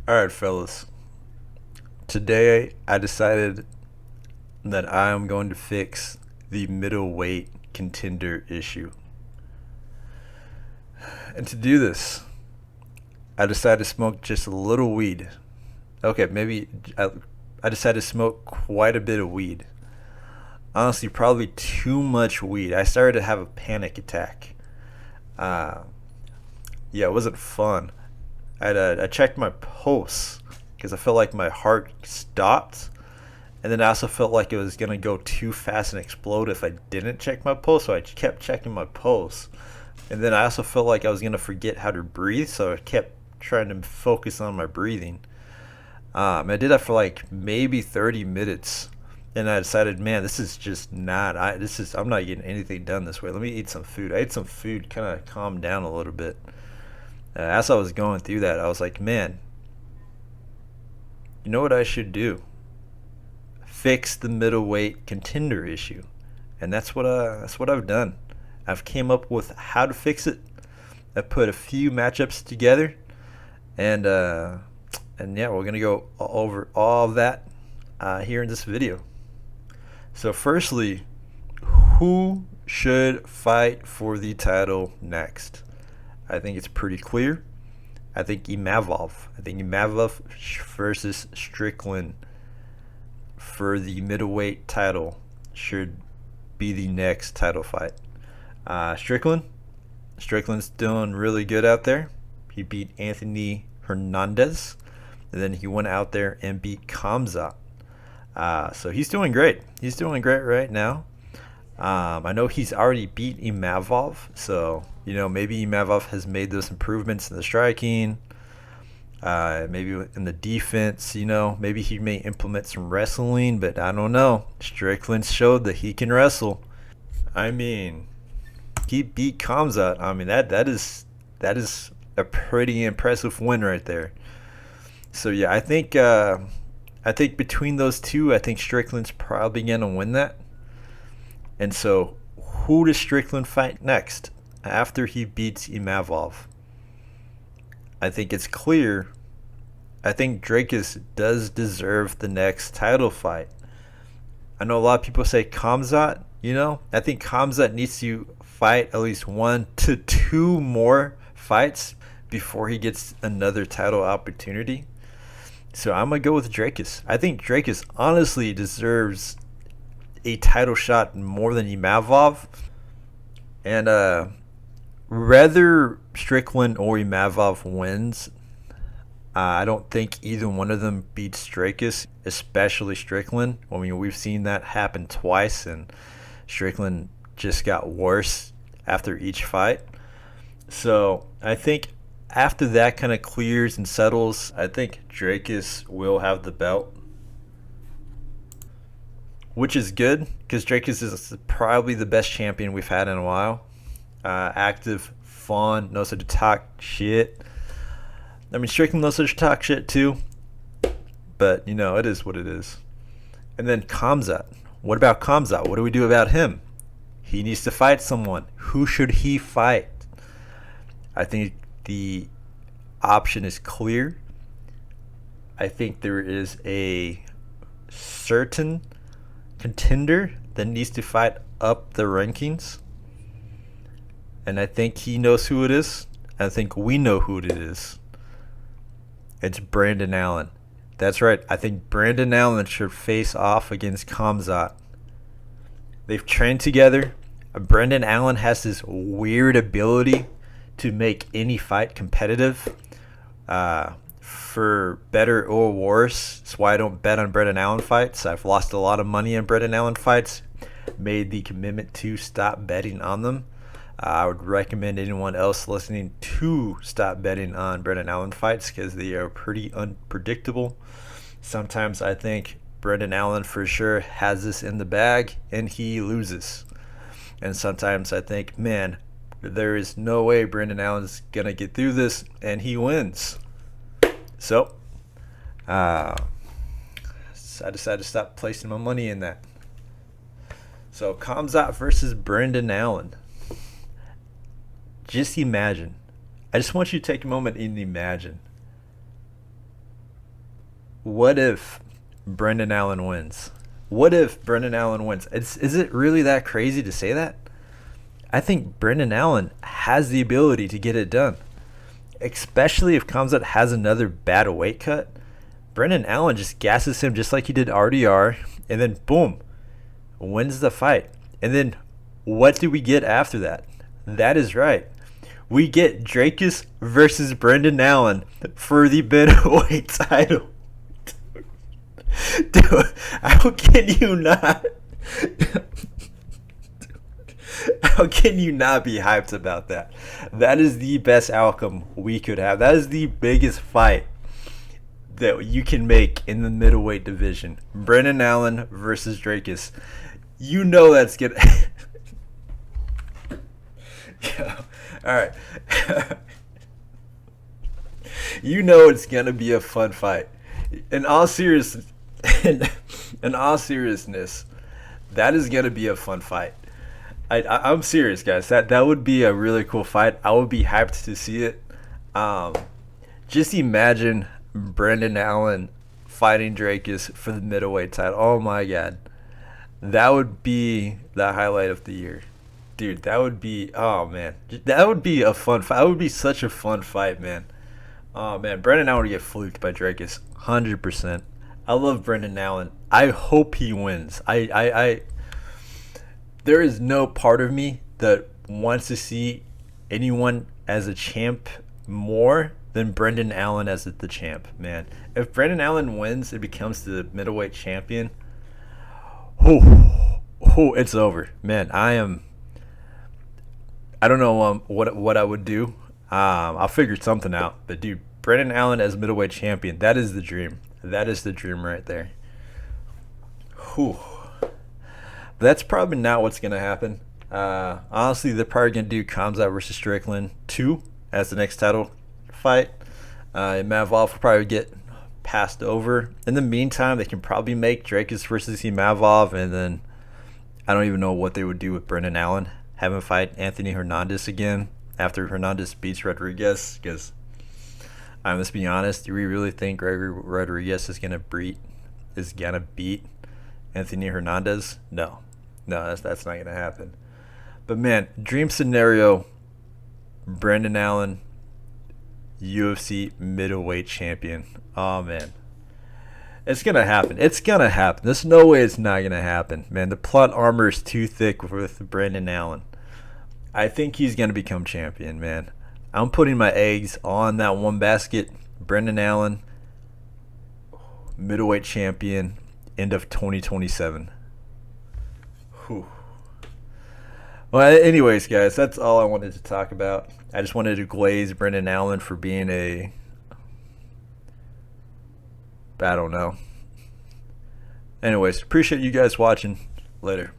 All right, fellas. Today I decided that I am going to fix the middleweight contender issue. And to do this, I decided to smoke just a little weed. Okay, maybe I decided to smoke quite a bit of weed. Honestly, probably too much weed. I started to have a panic attack. Uh, yeah, it wasn't fun. I checked my pulse because I felt like my heart stopped. And then I also felt like it was gonna go too fast and explode if I didn't check my pulse, so I kept checking my pulse. And then I also felt like I was gonna forget how to breathe, so I kept trying to focus on my breathing. I did that for like maybe 30 minutes, and I decided, man, this is just not. I'm not getting anything done this way. Let me eat some food. I ate some food, kind of calmed down a little bit. As I was going through that, I was like, man, you know what I should do? Fix the middleweight contender issue, and that's what I've done. I've came up with how to fix it. I put a few matchups together, and yeah, we're gonna go over all of that here in this video. So, firstly, who should fight for the title next? I think it's pretty clear. I think Imavov. I think Imavov versus Strickland for the middleweight title should be the next title fight. Strickland. Strickland's doing really good out there. He beat Anthony Hernandez, and then he went out there and beat Kamzat. So he's doing great. He's doing great right now. I know he's already beat Imavov, so maybe Imavov has made those improvements in the striking, maybe in the defense. Maybe he may implement some wrestling, but I don't know. Strickland showed that he can wrestle. I mean, he beat Kamzat. I mean that is a pretty impressive win right there. So yeah, I think between those two, I think Strickland's probably gonna win that. And so, who does Strickland fight next after he beats Imavov? I think it's clear. I think Drakus does deserve the next title fight. I know a lot of people say Kamzat. I think Kamzat needs to fight at least 1 to 2 more fights before he gets another title opportunity. So I'm gonna go with Drakus. I think Drakus honestly deserves a title shot more than Imavov, and whether Strickland or Imavov wins, I don't think either one of them beats Drakus, especially Strickland. I mean, we've seen that happen twice, and Strickland just got worse after each fight. So I think after that kind of clears and settles, I think Drakus will have the belt, which is good because Drakus is probably the best champion we've had in a while. Active, fun, knows how to talk shit. I mean, Strickland knows how to talk shit too, but it is what it is. And then Kamzat. What about Kamzat? What do we do about him? He needs to fight someone. Who should he fight? I think the option is clear. I think there is a certain contender that needs to fight up the rankings, and I think he knows who it is. I think we know who it is. It's Brandon Allen. That's right. I think Brandon Allen should face off against Kamzat. They've trained together. Brandon Allen has this weird ability to make any fight competitive. For better or worse, that's why I don't bet on Brandon Allen fights. I've lost a lot of money on Brandon Allen fights. Made the commitment to stop betting on them. I would recommend anyone else listening to stop betting on Brandon Allen fights because they are pretty unpredictable. Sometimes I think Brandon Allen for sure has this in the bag and he loses. And sometimes I think, man, there is no way Brandon Allen's going to get through this and he wins. So, I decided to stop placing my money in that. So, Kamzat versus Brandon Allen. Just imagine. I just want you to take a moment and imagine. What if Brendan Allen wins? What if Brendan Allen wins? Is it really that crazy to say that? I think Brendan Allen has the ability to get it done, especially if Khamzat has another bad weight cut. Brendan Allen just gasses him just like he did RDR, and then boom, wins the fight. And then what do we get after that? That is right. We get Drakus versus Brendan Allen for the middleweight title. Dude, how can you not? How can you not be hyped about that? That is the best outcome we could have. That is the biggest fight that you can make in the middleweight division. Brendan Allen versus Drakus. You know that's good. Yeah. All right. You know it's gonna be a fun fight. In all seriousness, in all seriousness, that is gonna be a fun fight. I'm serious, guys. That would be a really cool fight. I would be hyped to see it. Just imagine Brendan Allen fighting Drakus for the middleweight title. Oh my god, that would be the highlight of the year, dude. That would be, oh man, that would be a fun fight. That would be such a fun fight, man. Oh man, Brendan Allen would get fluked by Drakus, 100%. I love Brendan Allen. I hope he wins. There is no part of me that wants to see anyone as a champ more than Brendan Allen as the champ, man. If Brendan Allen wins and becomes the middleweight champion, it's over, man. I don't know what I would do. I'll figure something out. But dude, Brendan Allen as middleweight champion, that is the dream. That is the dream right there. Whew. That's probably not what's going to happen. Honestly, they're probably going to do Khamzat versus Strickland 2 as the next title fight. Mavov will probably get passed over. In the meantime, they can probably make Drakus versus Mavov, and then I don't even know what they would do with Brendan Allen. Have him fight Anthony Hernandez again after Hernandez beats Rodriguez, because let's be honest, do we really think Gregory Rodriguez is gonna beat Anthony Hernandez? No, that's not gonna happen. But man, dream scenario: Brendan Allen, UFC middleweight champion. Oh man, it's gonna happen. It's gonna happen. There's no way it's not gonna happen, man. The plot armor is too thick with Brendan Allen. I think he's gonna become champion, man. I'm putting my eggs on that one basket. Brendan Allen, middleweight champion, end of 2027. Whew. Well, anyways, guys, that's all I wanted to talk about. I just wanted to glaze Brendan Allen for being I don't know. Anyways, appreciate you guys watching. Later.